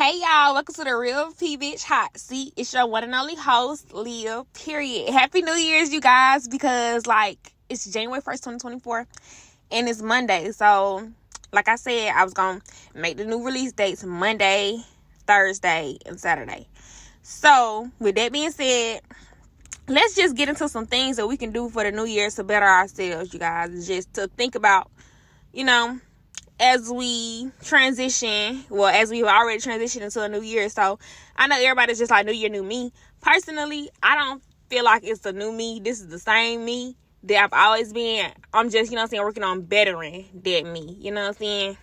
Hey y'all, welcome to the Real P Bitch Hot Seat. It's your one and only host, Leah, period. Happy New Year's, you guys, because it's January 1st, 2024, and it's Monday. So, like I said, I was going to make the new release dates Monday, Thursday, and Saturday. So, with that being said, let's just get into some things that we can do for the New Year to better ourselves, you guys. Just to think about, as we transition, as we've already transitioned into a new year. So I know everybody's just like, new year, new me. Personally, I don't feel like it's the new me. This is the same me that I've always been. I'm just, working on bettering that me. You know what I'm saying?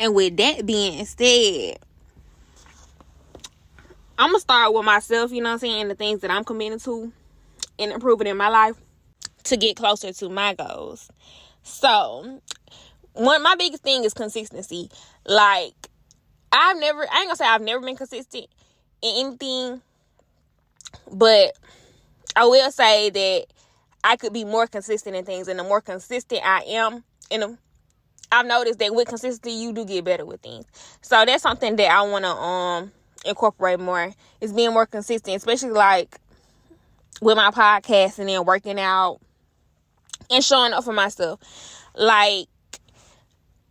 And with that being said, I'm going to start with myself, the things that I'm committing to and improving in my life to get closer to my goals. So, my biggest thing is consistency. I ain't gonna say I've never been consistent in anything, but I will say that I could be more consistent in things, and the more consistent I am, I've noticed that with consistency, you do get better with things. So that's something that I want to incorporate more, is being more consistent, especially with my podcast and then working out and showing up for myself.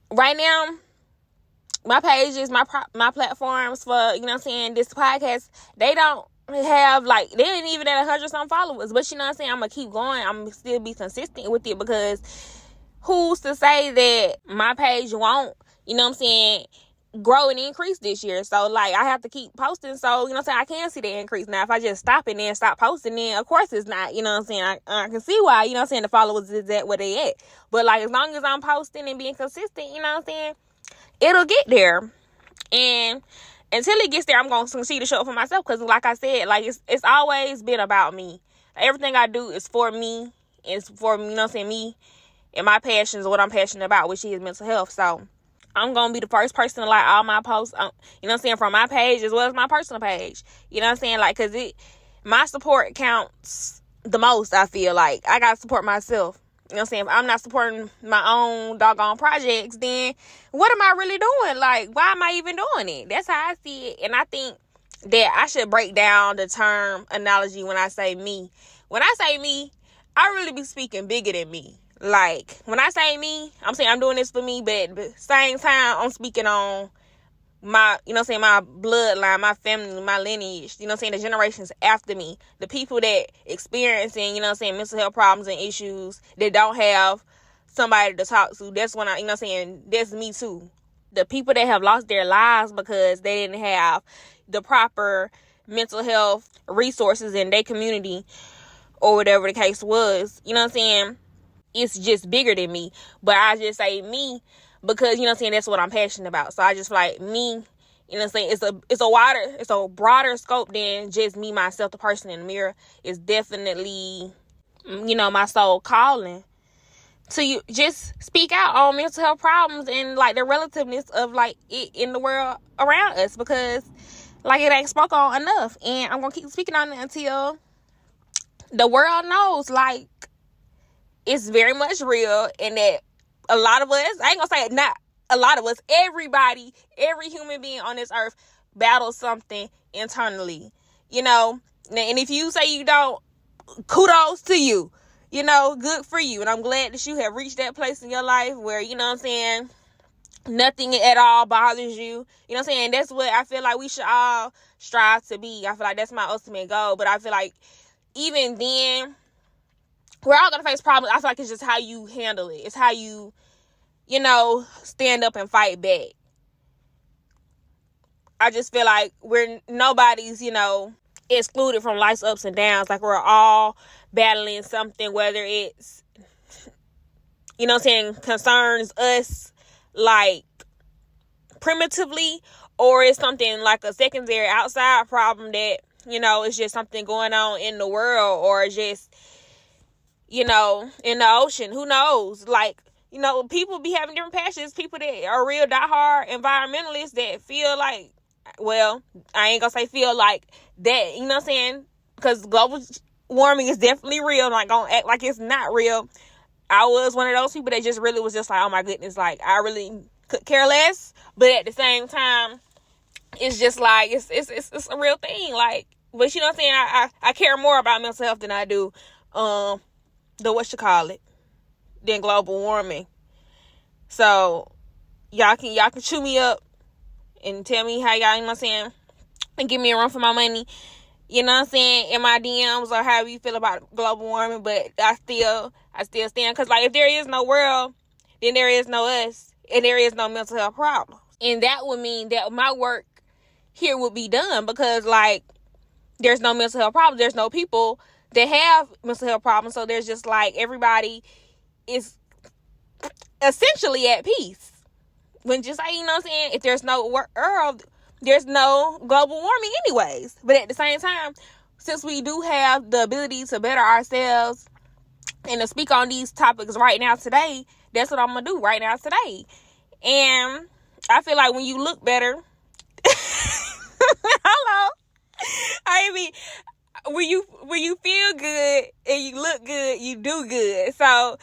Right now, my pages, my platforms for, this podcast, they don't have, they ain't even at 100 some followers. But, I'm going to keep going. I'm going to still be consistent with it, because who's to say that my page won't, grow and increase this year? So, I have to keep posting. So, I can see the increase. Now, if I just stop and then stop posting, then, of course, it's not, I can see why, the followers is at where they at. But, as long as I'm posting and being consistent, it'll get there. And until it gets there, I'm going to continue to show up for myself. Because, like I said, it's always been about me. Everything I do is for me. It's for, me and my passions, what I'm passionate about, which is mental health. So, I'm going to be the first person to like all my posts, from my page as well as my personal page. Because my support counts the most, I feel like. I got to support myself. If I'm not supporting my own doggone projects, then what am I really doing? Why am I even doing it? That's how I see it. And I think that I should break down the term analogy when I say me. When I say me, I really be speaking bigger than me. When I say me, I'm saying I'm doing this for me, but at the same time, I'm speaking on my, my bloodline, my family, my lineage, the generations after me, the people that experiencing, mental health problems and issues that don't have somebody to talk to. That's when that's me too. The people that have lost their lives because they didn't have the proper mental health resources in their community or whatever the case was, it's just bigger than me. But I just say me because, that's what I'm passionate about. So I just feel like me, it's a broader scope than just me, myself, the person in the mirror. It's definitely, my soul calling to you. Just speak out on mental health problems and the relativeness of it in the world around us, because it ain't spoke on enough. And I'm going to keep speaking on it until the world knows, it's very much real, and that a lot of us, I ain't gonna say not a lot of us, everybody, every human being on this earth battles something internally, and if you say you don't, kudos to you, good for you. And I'm glad that you have reached that place in your life where, nothing at all bothers you. That's what I feel like we should all strive to be. I feel like that's my ultimate goal. But I feel like even then, we're all going to face problems. I feel like it's just how you handle it. It's how you, stand up and fight back. I just feel like nobody's, excluded from life's ups and downs. We're all battling something, whether it's, concerns us, primitively, or it's something like a secondary outside problem that, it's just something going on in the world, or just, in the ocean. Who knows? People be having different passions. People that are real diehard environmentalists that feel I ain't gonna say feel like that, because global warming is definitely real. I'm not gonna act like it's not real. I was one of those people that just really was just oh my goodness, I really could care less. But at the same time, it's just like it's a real thing. Like, but you know what I'm saying? I care more about mental health than I do the than global warming. So y'all can chew me up and tell me how y'all, you know what I'm saying, and give me a run for my money, you know what I'm saying, in my DMs, or however you feel about global warming. But I still stand, because like, if there is no world, then there is no us, and there is no mental health problems. And that would mean that my work here would be done, because like, there's no mental health problems, there's no people that have mental health problems. So there's just like, everybody is essentially at peace. When just like, you know what I'm saying, if there's no world, there's no global warming anyways. But at the same time, since we do have the ability to better ourselves and to speak on these topics right now today, that's what I'm gonna do right now today. And I feel like when you look better, hello, I mean, when you feel good and you look good, you do good. So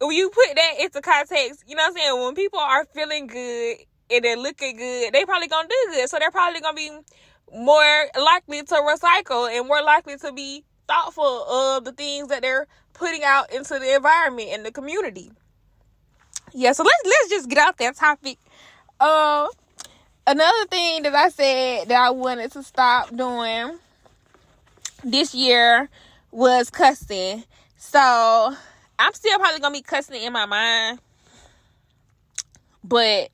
when you put that into context, you know what I'm saying, when people are feeling good and they're looking good, they probably gonna do good. So they're probably gonna be more likely to recycle and more likely to be thoughtful of the things that they're putting out into the environment and the community. Yeah, so let's just get out that topic. Another thing that I said that I wanted to stop doing this year was cussing. So I'm still probably gonna be cussing in my mind, but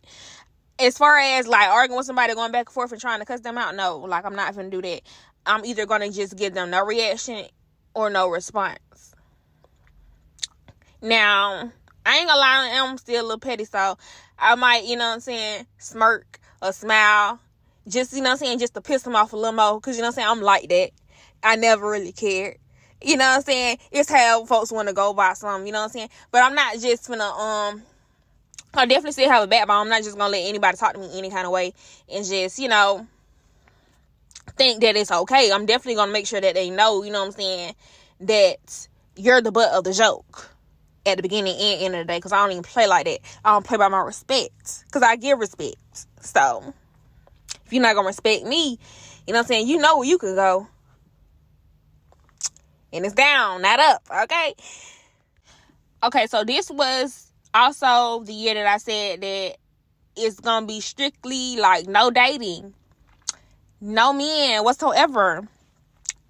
as far as like arguing with somebody, going back and forth and trying to cuss them out, no, like, I'm not gonna do that. I'm either gonna just give them no reaction or no response. Now, I ain't gonna lie, I'm still a little petty, so I might, you know what I'm saying, smirk or smile, just, you know what I'm saying, just to piss them off a little more, because, you know what I'm saying, I'm like that. I never really cared. You know what I'm saying? It's how folks want to go by something, you know what I'm saying? But I'm not just finna, I definitely still have a backbone. I'm not just gonna let anybody talk to me any kind of way and just, you know, think that it's okay. I'm definitely gonna make sure that they know, you know what I'm saying, that you're the butt of the joke at the beginning and end of the day, because I don't even play like that. I don't play by my respect, because I give respect. So if you're not gonna respect me, you know what I'm saying, you know where you can go. And it's down, not up, okay? Okay, so this was also the year that I said that it's gonna be strictly like no dating. No men whatsoever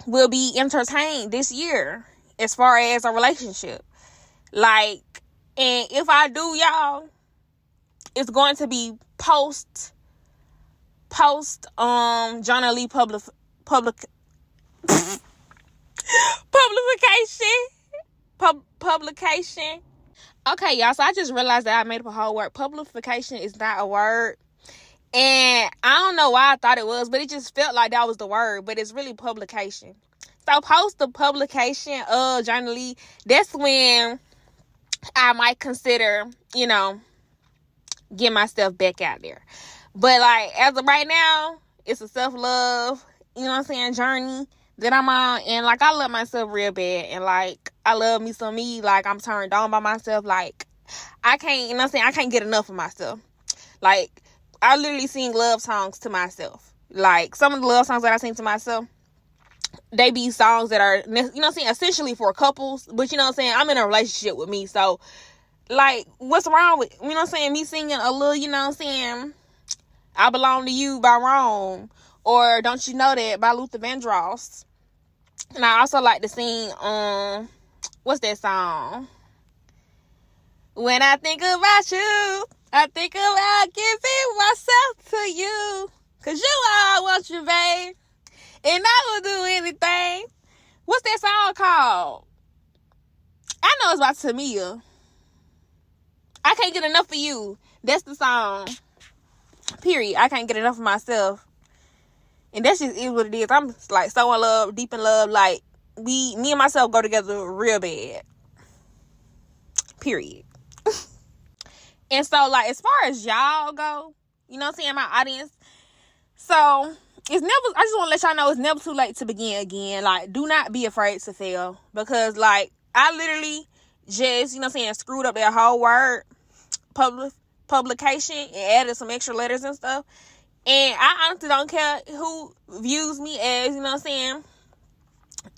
will be entertained this year as far as a relationship. Like, and if I do, y'all, it's going to be post Johnny Lee publication. Okay, y'all, so I just realized that I made up a whole word. Publication is not a word. And I don't know why I thought it was, but it just felt like that was the word. But it's really publication. So post the publication of Johnny Lee, that's when I might consider, you know, get myself back out there. But like, as of right now, it's a self-love, you know what I'm saying, journey that I'm on. And like, I love myself real bad. And like, I love me some me. Like, I'm turned on by myself. Like, I can't, you know what I'm saying, I can't get enough of myself. Like, I literally sing love songs to myself. Like, some of the love songs that I sing to myself, they be songs that are, you know what I'm saying, essentially for couples. But you know what I'm saying, I'm in a relationship with me. So like, what's wrong with, you know what I'm saying, me singing a little, you know what I'm saying, I Belong to You by Rome, or Don't You Know That by Luther Vandross. And I also like to sing, what's that song? When I think about you, I think about giving myself to you, 'cause you all I want you, babe, and I will do anything. What's that song called? I know it's by Tamia. I Can't Get Enough of You. That's the song. Period. I can't get enough of myself. And that's just is what it is. I'm like so in love, deep in love. Like, me and myself go together real bad. Period. And so, like, as far as y'all go, you know what I'm saying, my audience. So, it's never, I just want to let y'all know, it's never too late to begin again. Like, do not be afraid to fail. Because, like, I literally just, you know what I'm saying, screwed up that whole word, publication, and added some extra letters and stuff. And I honestly don't care who views me as, you know what I'm saying,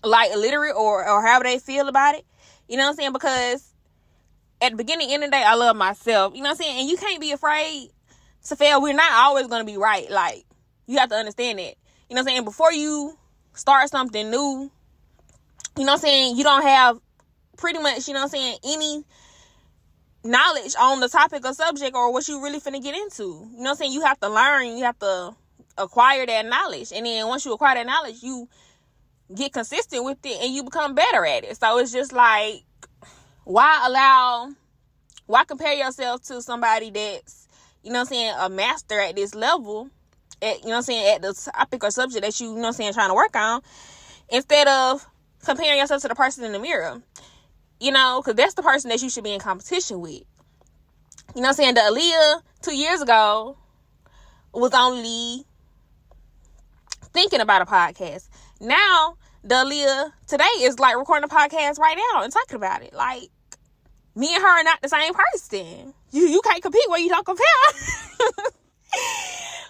like illiterate or however they feel about it. You know what I'm saying? Because at the beginning, end of the day, I love myself. You know what I'm saying? And you can't be afraid to fail. We're not always going to be right. Like, you have to understand that. You know what I'm saying? Before you start something new, you know what I'm saying, you don't have pretty much, you know what I'm saying, any knowledge on the topic or subject or what you really finna get into. You know what I'm saying? You have to learn. You have to acquire that knowledge. And then once you acquire that knowledge, you get consistent with it and you become better at it. So it's just like, why compare yourself to somebody that's, you know what I'm saying, a master at this level, at, you know what I'm saying, at the topic or subject that you know what I'm saying, trying to work on, instead of comparing yourself to the person in the mirror. You know, because that's the person that you should be in competition with. You know what I'm saying? The Aaliyah 2 years ago was only thinking about a podcast. Now, the Aaliyah today is like recording a podcast right now and talking about it. Like, me and her are not the same person. You can't compete where you don't compare.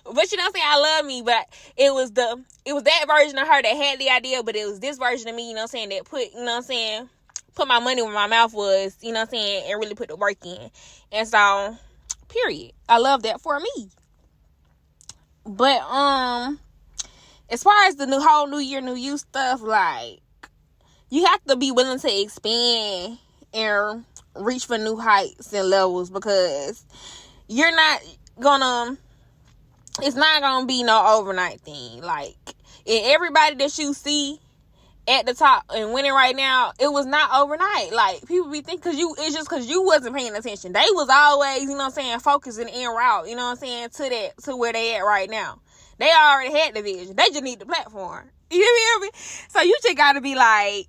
But you know what I'm saying? I love me, but it was that version of her that had the idea, but it was this version of me, you know what I'm saying, that put, you know what I'm saying, put my money where my mouth was, you know what I'm saying, and really put the work in. And so, period. I love that for me. But, as far as the whole new year, new you stuff, like, you have to be willing to expand and reach for new heights and levels, because you're not gonna, it's not gonna be no overnight thing. Like, and everybody that you see at the top and winning right now, it was not overnight. Like, people be thinking, it's just because you wasn't paying attention. They was always, you know what I'm saying, focusing en route, you know what I'm saying, to where they at right now. They already had the vision. They just need the platform. You hear me? So you just gotta be like,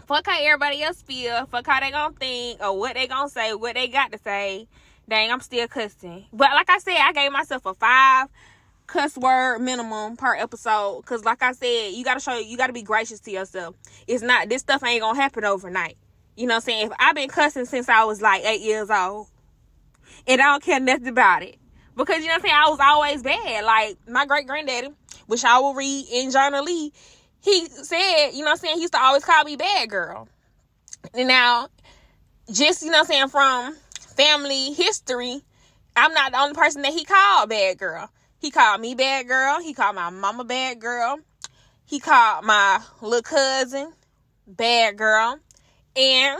fuck how everybody else feel, fuck how they gonna think, or what they gonna say, what they got to say. Dang, I'm still cussing. But like I said, I gave myself a 5 cuss word minimum per episode, because like I said, you gotta be gracious to yourself. It's not, this stuff ain't gonna happen overnight. You know what I'm saying? If I've been cussing since I was like 8 years old, and I don't care nothing about it, because you know what I'm saying, I was always bad. Like, my great granddaddy, which I will read in Journal Lee, he said, you know what I'm saying, he used to always call me bad girl. And now, just, you know what I'm saying, from family history, I'm not the only person that he called bad girl. He called me bad girl. He called my mama bad girl. He called my little cousin bad girl. And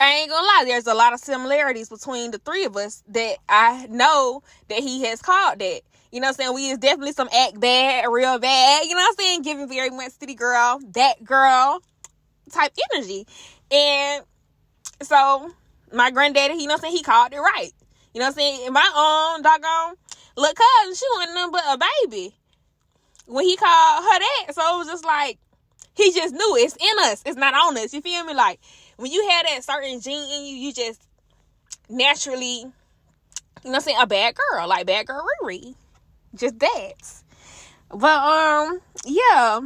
I ain't gonna lie, there's a lot of similarities between the three of us that I know that he has called that. You know what I'm saying? We is definitely some act bad, real bad. You know what I'm saying? Giving very much city girl, that girl type energy. And so my granddaddy, you know what I'm saying, he called it right. You know what I'm saying? My doggone little cousin, she wasn't nothing but a baby when he called her that. So it was just like, he just knew it's in us. It's not on us. You feel me? Like, when you have that certain gene in you, you just naturally, you know what I'm saying, a bad girl. Like bad girl Riri. Just that. But, yeah.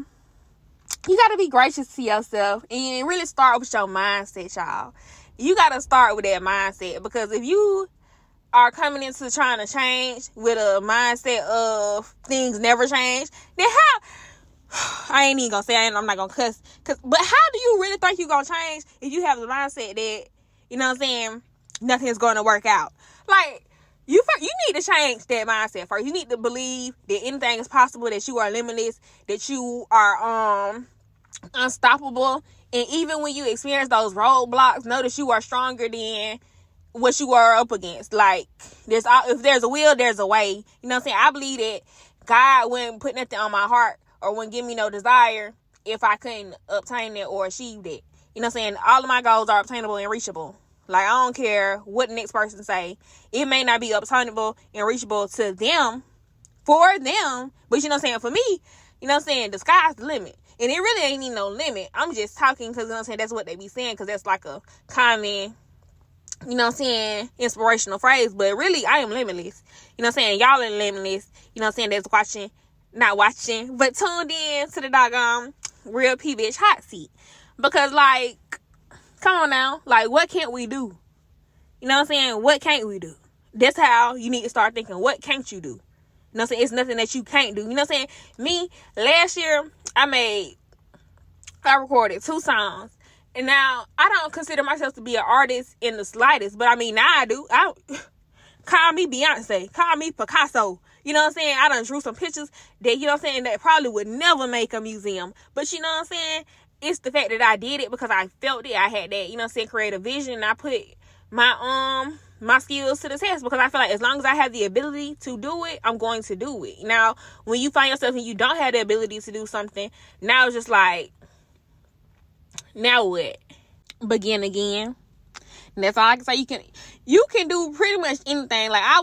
You got to be gracious to yourself and really start with your mindset, y'all. You got to start with that mindset, because if you are coming into trying to change with a mindset of things never change, then how, I ain't even gonna say, I'm not gonna cuss, but how do you really think you're gonna change if you have the mindset that, you know what I'm saying, nothing's gonna work out? Like, you need to change that mindset first. You need to believe that anything is possible, that you are limitless, that you are unstoppable. And even when you experience those roadblocks, know that you are stronger than what you are up against. Like, if there's a will, there's a way. You know what I'm saying? I believe that God wouldn't put nothing on my heart or wouldn't give me no desire if I couldn't obtain it or achieve it. You know what I'm saying? All of my goals are obtainable and reachable. Like, I don't care what the next person say. It may not be obtainable and reachable to them, for them, but you know what I'm saying, for me, you know what I'm saying, the sky's the limit. And it really ain't even no limit. I'm just talking because, you know what I'm saying, that's what they be saying, because that's like a common, you know what I'm saying, inspirational phrase. But really, I am limitless. You know what I'm saying? Y'all are limitless. You know what I'm saying? That's not watching, but tuned in to the doggone Real P Bitch Hot Seat. Because, like, come on now. Like, what can't we do? You know what I'm saying? What can't we do? That's how you need to start thinking. What can't you do? know what I'm saying? It's nothing that you can't do. You know what I'm saying? Me, last year, I recorded 2 songs. And now, I don't consider myself to be an artist in the slightest. But, I mean, now I do. Call me Beyonce. Call me Picasso. You know what I'm saying? I done drew some pictures that, you know what I'm saying, that probably would never make a museum. But, you know what I'm saying? It's the fact that I did it because I felt it. I had that, you know what I'm saying, creative vision. And I put my skills to the test because I feel like as long as I have the ability to do it, I'm going to do it. Now, when you find yourself and you don't have the ability to do something, now it's just like, now what? Begin again. And that's all I can say. You can do pretty much anything. Like, I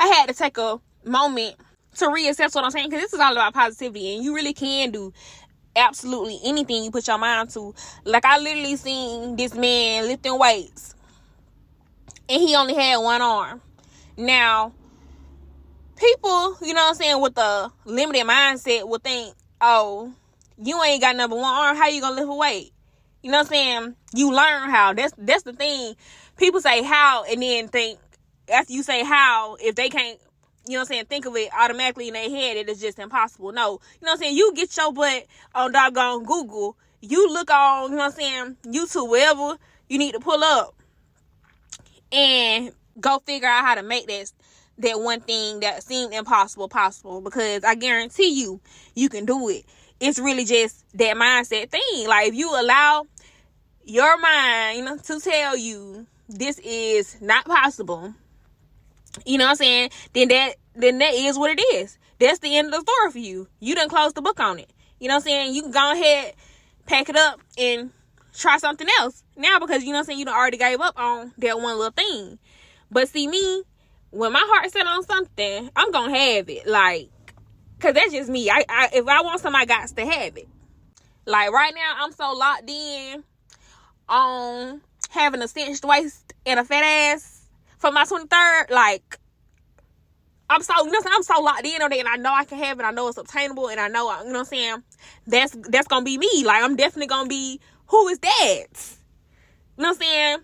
had to take a moment to reassess what I'm saying, because this is all about positivity, and you really can do absolutely anything you put your mind to. Like, I literally seen this man lifting weights, and he only had one arm. Now, people, you know what I'm saying, with a limited mindset will think, oh, you ain't got number one arm, how you gonna lift a weight? You know what I'm saying? You learn how. That's the thing. People say how, and then think, after you say how, if they can't, you know what I'm saying, think of it automatically in their head, it is just impossible. No. You know what I'm saying? You get your butt on doggone Google. You look on, you know what I'm saying, YouTube, wherever you need to pull up, and go figure out how to make that one thing that seemed impossible possible, because I guarantee you can do it. It's really just that mindset thing. Like, if you allow your mind, you know, to tell you this is not possible, you know what I'm saying, then that is what it is. That's the end of the story for you. You done closed the book on it. You know what I'm saying? You can go ahead, pack it up, and try something else now, because, you know what I'm saying, you done already gave up on that one little thing. But see, me, when my heart's set on something, I'm gonna have it. Like, because that's just me. If I want something, I got to have it. Like, right now, I'm so locked in on having a cinched waist and a fat ass for my 23rd. Like, I'm so locked in on it, and I know I can have it. I know it's obtainable, and I know, you know what I'm saying, that's going to be me. Like, I'm definitely going to be, who is that? You know what I'm saying?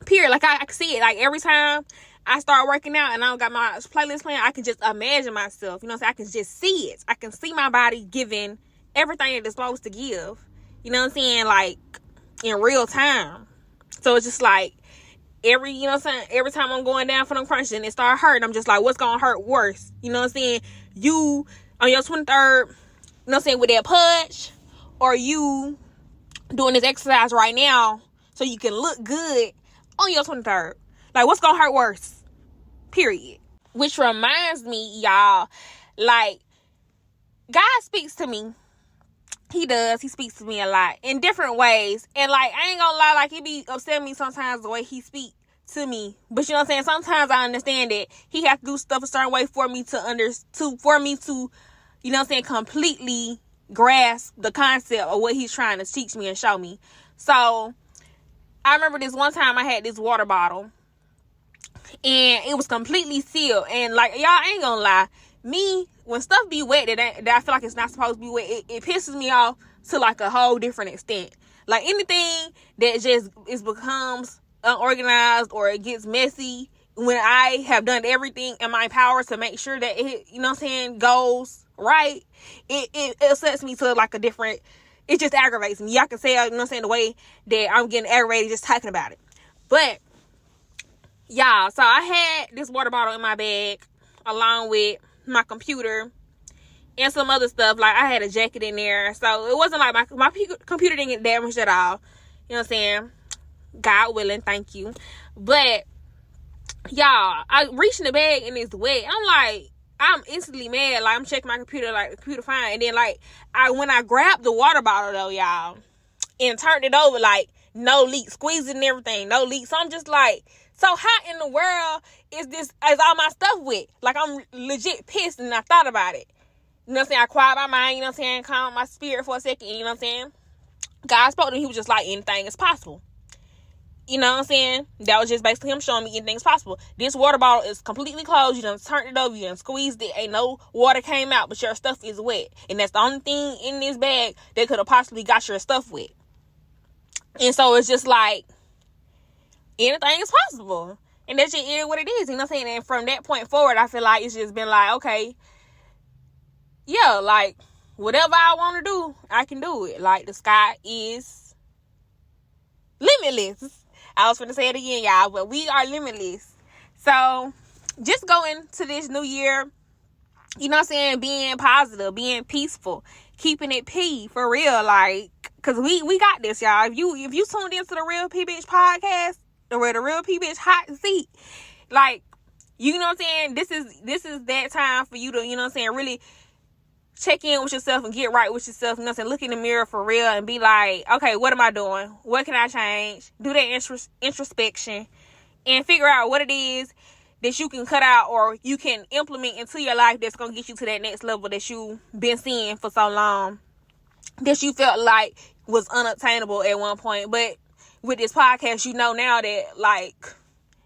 Period. Like, I can see it. Like, every time I start working out and I don't got my playlist playing, I can just imagine myself. You know what I'm saying? I can just see it. I can see my body giving everything that it's supposed to give. You know what I'm saying? Like, in real time. So it's just like, you know what I'm saying, every time I'm going down for them crunches and it start hurting, I'm just like, what's going to hurt worse? You know what I'm saying? You, on your 23rd, you know what I'm saying, with that punch, or you doing this exercise right now so you can look good on your 23rd. Like, what's going to hurt worse? Period. Which reminds me, y'all, like, God speaks to me. He does. He speaks to me a lot in different ways. And, like, I ain't gonna lie, like, it be upsetting me sometimes the way he speaks to me. But, you know what I'm saying, sometimes I understand that he has to do stuff a certain way for me to, you know what I'm saying, completely grasp the concept of what he's trying to teach me and show me. So, I remember this one time I had this water bottle, and it was completely sealed. And, like, y'all, I ain't gonna lie, me, when stuff be wet that I feel like it's not supposed to be wet, it pisses me off to, like, a whole different extent. Like, anything that just becomes unorganized or it gets messy, when I have done everything in my power to make sure that it, you know what I'm saying, goes right, it sets me to, like, a different, it just aggravates me. Y'all can say, you know what I'm saying, the way that I'm getting aggravated just talking about it. But, y'all, so I had this water bottle in my bag along with my computer and some other stuff. Like, I had a jacket in there, so it wasn't like my computer didn't get damaged at all. You know what I'm saying? God willing, thank you. But, y'all, I reached in the bag and it's wet. I'm instantly mad. Like, I'm checking my computer, like, the computer fine. And then, like, when I grabbed the water bottle, though, y'all, and turned it over, like, no leak, squeezing and everything, no leak. So I'm just like, so how in the world is all my stuff wet? Like, I'm legit pissed, and I thought about it. You know what I'm saying? I quiet my mind, you know what I'm saying? Calm my spirit for a second, you know what I'm saying? God spoke to me. He was just like, anything is possible. You know what I'm saying? That was just basically him showing me anything's possible. This water bottle is completely closed. You done turned it over. You done squeezed it. Ain't no water came out, but your stuff is wet. And that's the only thing in this bag that could have possibly got your stuff wet. And so it's just like, anything is possible. And that shit is what it is, you know what I'm saying? And from that point forward, I feel like it's just been like, okay, yeah, like, whatever I want to do, I can do it. Like, the sky is limitless. I was going to say it again, y'all, but we are limitless. So, just going to this new year, you know what I'm saying, being positive, being peaceful, keeping it P, for real, like, because we got this, y'all. If you tuned into the Real P Bitch podcast, the Real P Bitch hot seat, like, you know what I'm saying, this is that time for you to, you know what I'm saying, really check in with yourself and get right with yourself, you know what I'm saying, look in the mirror for real and be like, okay, what am I doing? What can I change? Do that introspection and figure out what it is that you can cut out or you can implement into your life that's going to get you to that next level that you've been seeing for so long, that you felt like was unobtainable at one point. But with this podcast, you know now that, like,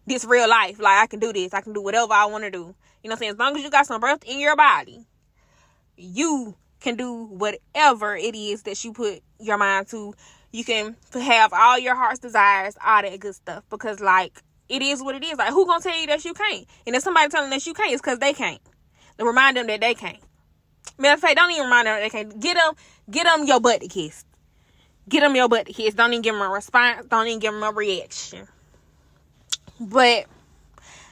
this real life, like, I can do this. I can do whatever I want to do. You know what I'm saying? As long as you got some breath in your body, you can do whatever it is that you put your mind to. You can have all your heart's desires, all that good stuff. Because, like, it is what it is. Like, who gonna tell you that you can't? And if somebody telling that you can't, it's because they can't. To remind them that they can't. Matter of fact, don't even remind them that they can't. Get them your butt to kiss. Get them your butt to kiss. Don't even give them a response. Don't even give them a reaction. But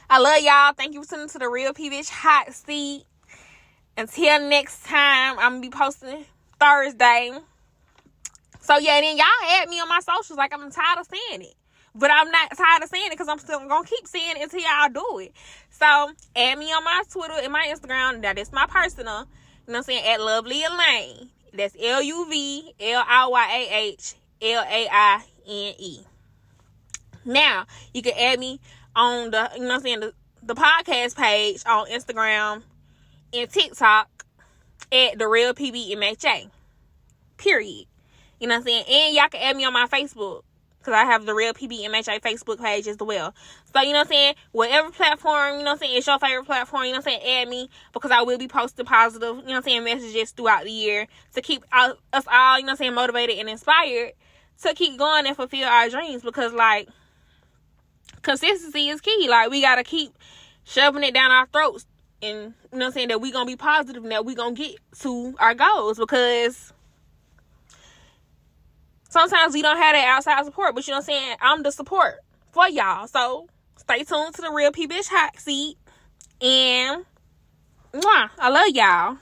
I love y'all. Thank you for tuning to the Real P Bitch hot seat. Until next time, I'm gonna be posting Thursday. So yeah, then y'all add me on my socials. Like, I'm tired of saying it. But I'm not tired of saying it because I'm still going to keep saying it until y'all do it. So, add me on my Twitter and my Instagram. That is my personal. You know what I'm saying? At Lovely Elaine. That's LUVLIAHLAINE. Now, you can add me on the, you know what I'm saying, the podcast page on Instagram and TikTok at The Real PBMHA. Period. You know what I'm saying? And y'all can add me on my Facebook. Because I have the Real PBMHA Facebook page as well. So, you know what I'm saying? Whatever platform, you know what I'm saying, it's your favorite platform, you know what I'm saying, add me. Because I will be posting positive, you know what I'm saying, messages throughout the year. To keep us all, you know what I'm saying, motivated and inspired. To keep going and fulfill our dreams. Because, like, consistency is key. Like, we got to keep shoving it down our throats. And, you know what I'm saying, that we going to be positive and that we going to get to our goals. Because sometimes we don't have that outside support, but you know what I'm saying? I'm the support for y'all. So, stay tuned to the Real P Bitch hot seat. And, I love y'all.